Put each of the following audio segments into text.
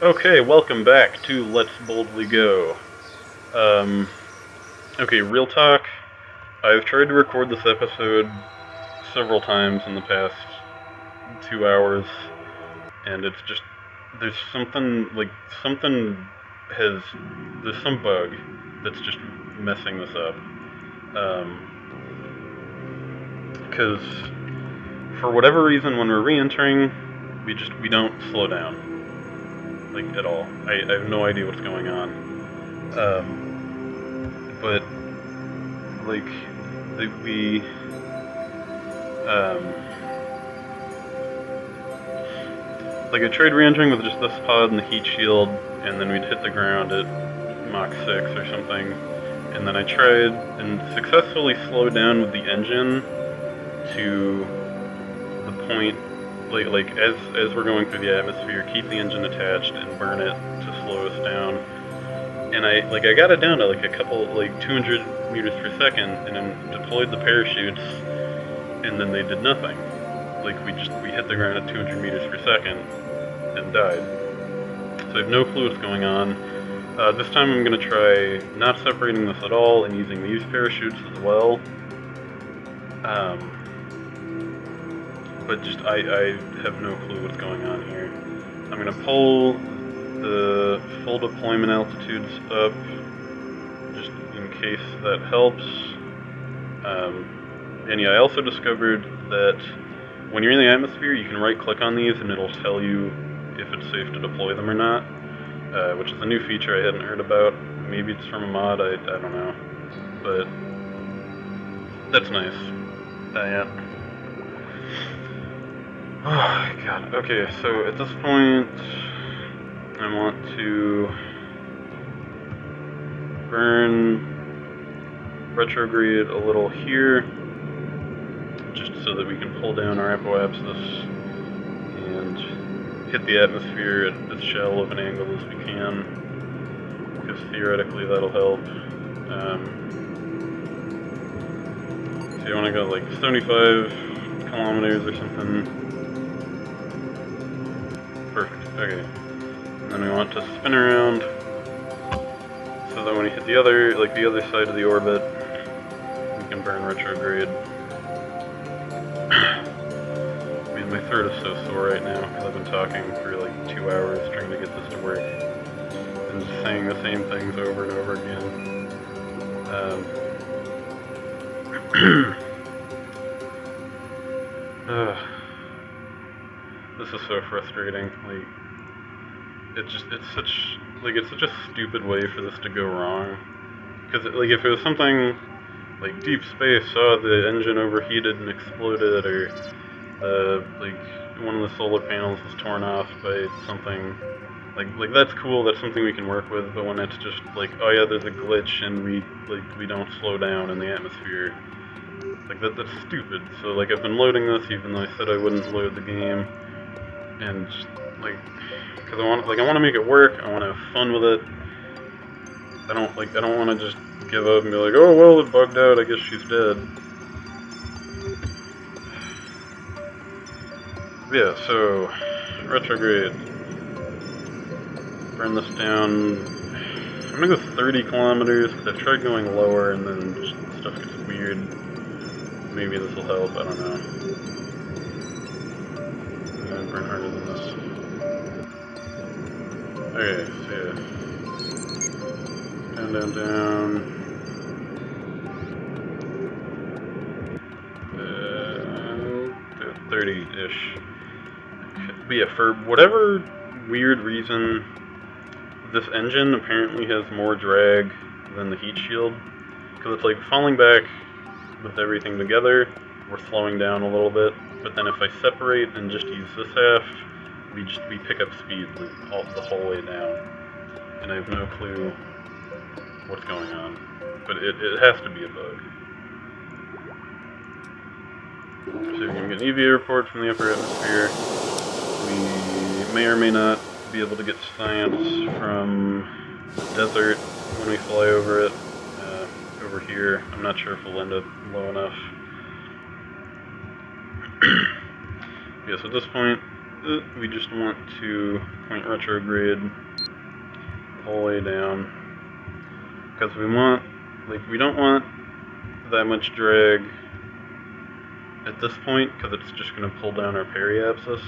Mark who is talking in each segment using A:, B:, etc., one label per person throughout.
A: Okay, welcome back to Let's Boldly Go. Um, okay, real talk. I've tried to record this episode several times in the past 2 hours, and it's just there's something has there's some bug that's just messing this up. Because for whatever reason, when we're re-entering, we don't slow down like at all. I have no idea what's going on. But like we um, like I tried re-entering with just this pod and the heat shield, and then we'd hit the ground at Mach 6 or something, and then I tried and successfully slowed down with the engine to the point like as we're going through the atmosphere, keep the engine attached and burn it to slow us down. And I got it down to like a couple 200 meters per second, and then deployed the parachutes, and then they did nothing. Like we hit the ground at 200 meters per second and died. So I have no clue what's going on. This time I'm going to try not separating this at all and using these parachutes as well. But just I have no clue what's going on here. I'm going to pull the full deployment altitudes up just in case that helps. And yeah, I also discovered that when you're in the atmosphere, you can right-click on these and it'll tell you if it's safe to deploy them or not, which is a new feature I hadn't heard about. Maybe it's from a mod, I don't know. But that's nice. Yeah. Oh, God. Okay, so at this point, I want to burn retrograde a little here, just so that we can pull down our apoapsis and hit the atmosphere at as shallow of an angle as we can, because theoretically that'll help. So you want to go like 75 kilometers or something. Perfect, okay. And then we want to spin around, so that when we hit the other side of the orbit, we can burn retrograde. Man, my throat is so sore right now because I've been talking for like 2 hours trying to get this to work and just saying the same things over and over again. This is so frustrating. Like, it's such a stupid way for this to go wrong. Because if it was something like deep space, the engine overheated and exploded, or one of the solar panels was torn off by something, like that's cool. That's something we can work with. But when it's just like, oh yeah, there's a glitch and we don't slow down in the atmosphere, that's stupid. So like I've been loading this even though I said I wouldn't load the game, and just, because I want to make it work. I want to have fun with it. I don't want to just give up and be like, oh well, it bugged out, I guess she's dead. Yeah, so retrograde. Burn this down. I'm gonna go 30 kilometers because I've tried going lower and then just stuff gets weird. Maybe this will help, I don't know. I'm gonna burn harder than this. Okay, so yeah. Down. 30-ish. But yeah, for whatever weird reason, this engine apparently has more drag than the heat shield. Because it's like falling back with everything together, we're slowing down a little bit. But then if I separate and just use this half, we pick up speed the whole way down. And I have no clue what's going on. But it has to be a bug. So we can get an EVA report from the upper atmosphere. We may or may not be able to get science from the desert when we fly over it. Over here, I'm not sure if we'll end up low enough. Yeah, so at this point, we just want to point retrograde the whole way down, because we don't want that much drag at this point, because it's just going to pull down our periapsis.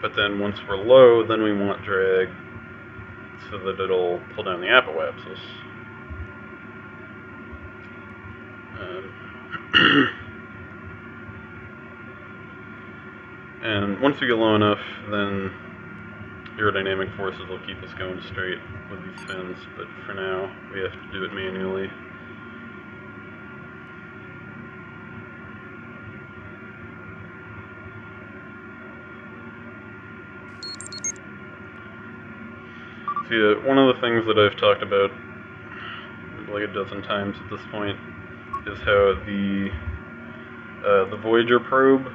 A: But then once we're low, then we want drag so that it'll pull down the apoapsis. And once we get low enough, then aerodynamic forces will keep us going straight with these fins, but for now, we have to do it manually. So yeah, one of the things that I've talked about like a dozen times at this point is how the Voyager probe,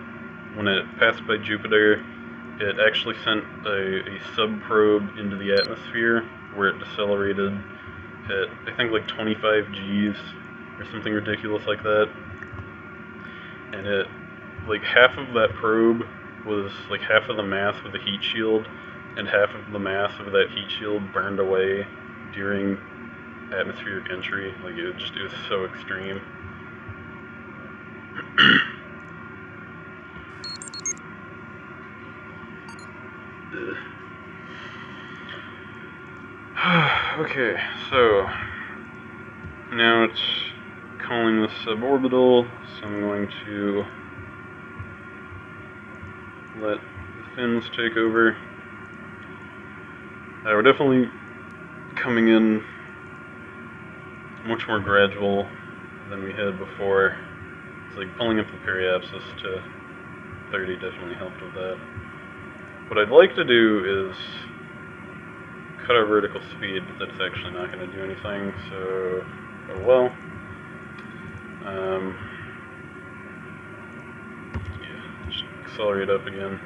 A: when it passed by Jupiter, it actually sent a sub-probe into the atmosphere where it decelerated at, I think, like 25 Gs or something ridiculous like that. And it, like, half of that probe was, like, half of the mass of the heat shield, and half of the mass of that heat shield burned away during atmospheric entry. Like, it was so extreme. Okay, so now it's calling this suborbital, so I'm going to let the fins take over. We're definitely coming in much more gradual than we had before. It's like pulling up the periapsis to 30 definitely helped with that. What I'd like to do is cut our vertical speed, but that's actually not going to do anything, so oh well. Yeah, just accelerate up again.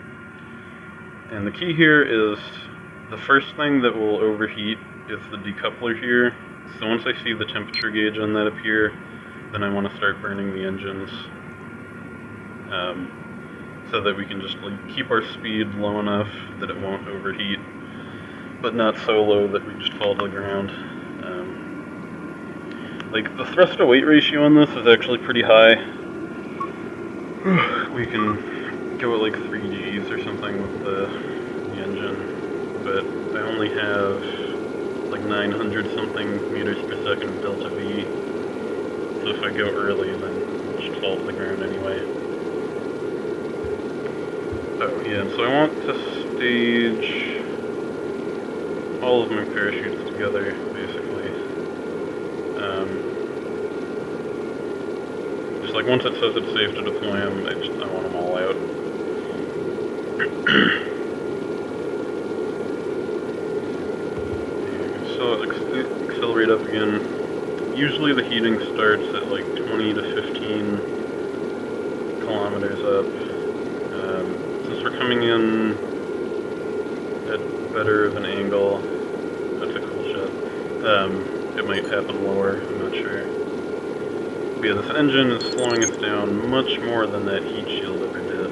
A: And the key here is the first thing that will overheat is the decoupler here. So once I see the temperature gauge on that appear, then I want to start burning the engines, so that we can just like keep our speed low enough that it won't overheat, but not so low that we just fall to the ground. Like, the thrust-to-weight ratio on this is actually pretty high. We can go at like 3 Gs or something with the engine, but I only have like 900 something meters per second of delta V, so if I go early, then it should fall to the ground anyway. Oh yeah, so I want to stage all of my parachutes together, basically. Just like once it says it's safe to deploy them, I want them all out. So accelerate up again. Usually the heating starts at like 20 to 15 kilometers up. Since we're coming in at better of an angle, that's a cool shot. It might happen lower, I'm not sure. But yeah, this engine is slowing us down much more than that heat shield ever did.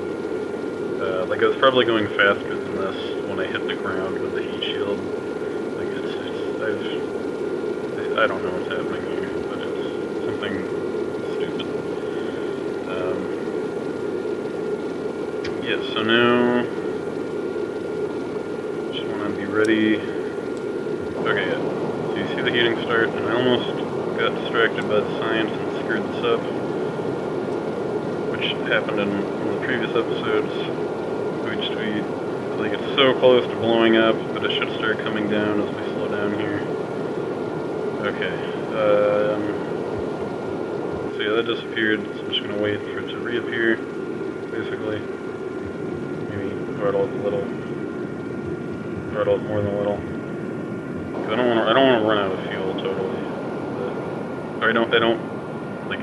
A: Like, I was probably going faster than this when I hit the ground with the heat shield. Like, I don't know what's happening here, but it's something stupid. Yeah, so now, just want to be ready. Okay, yeah. So you see the heating start, and I almost got distracted by the science and screwed this up, which happened in one of the previous episodes. Like, it's so close to blowing up, but it should start coming down as we slow down here. Okay, so yeah, that disappeared, so I'm just going to wait for it to reappear, basically. Maybe throttle it a little. Throttle it more than a little. Because I don't want to run out of fuel totally. But,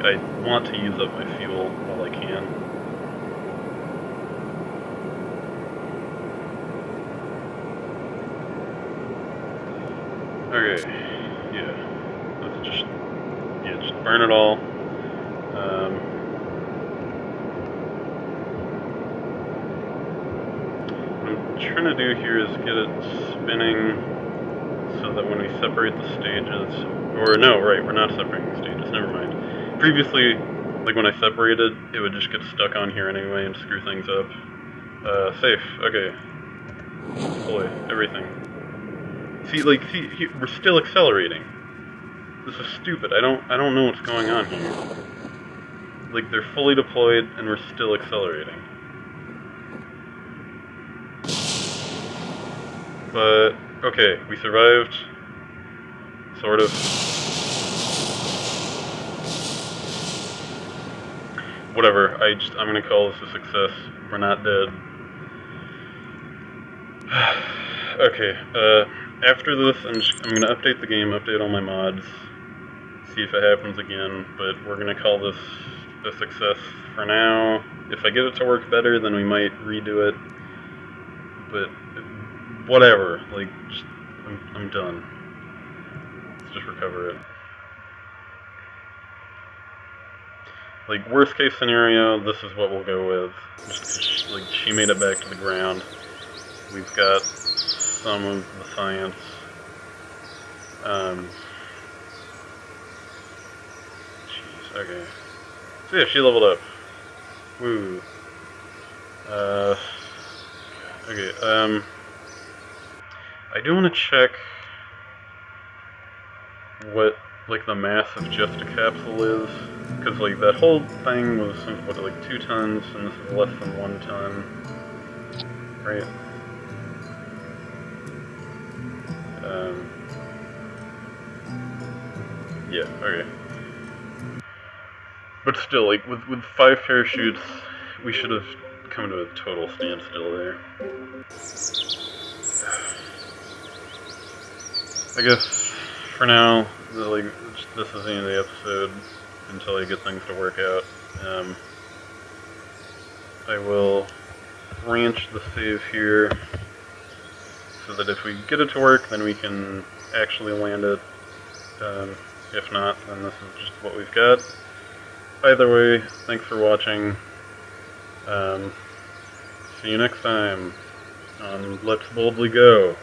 A: I want to use up my fuel while I can. Okay, yeah, let's just burn it all. trying to do here is get it spinning so that when we separate the stages, or no, right, we're not separating the stages, never mind. Previously, like when I separated, it would just get stuck on here anyway and screw things up. Safe, okay. Deploy, everything. See, we're still accelerating. This is stupid. I don't know what's going on here. Like, they're fully deployed and we're still accelerating. But, okay, we survived. Sort of. Whatever, I'm gonna call this a success. We're not dead. Okay, after this, I'm gonna update the game, update all my mods, see if it happens again, but we're gonna call this a success for now. If I get it to work better, then we might redo it, but whatever, like, I'm done. Let's just recover it. Like, worst case scenario, this is what we'll go with. Just, like, she made it back to the ground. We've got some of the science. Jeez, okay. So yeah, she leveled up. Woo. Okay, I do want to check what, like, the mass of just a capsule is. Because, like, that whole thing was, what, like 2 tons, and this is less than 1 ton. Right? Yeah, okay. But still, like, with 5 parachutes, we should have come to a total standstill there. I guess, for now, like, this is the end of the episode, until I get things to work out. I will branch the save here, so that if we get it to work, then we can actually land it. If not, then this is just what we've got. Either way, thanks for watching. See you next time on Let's Boldly Go.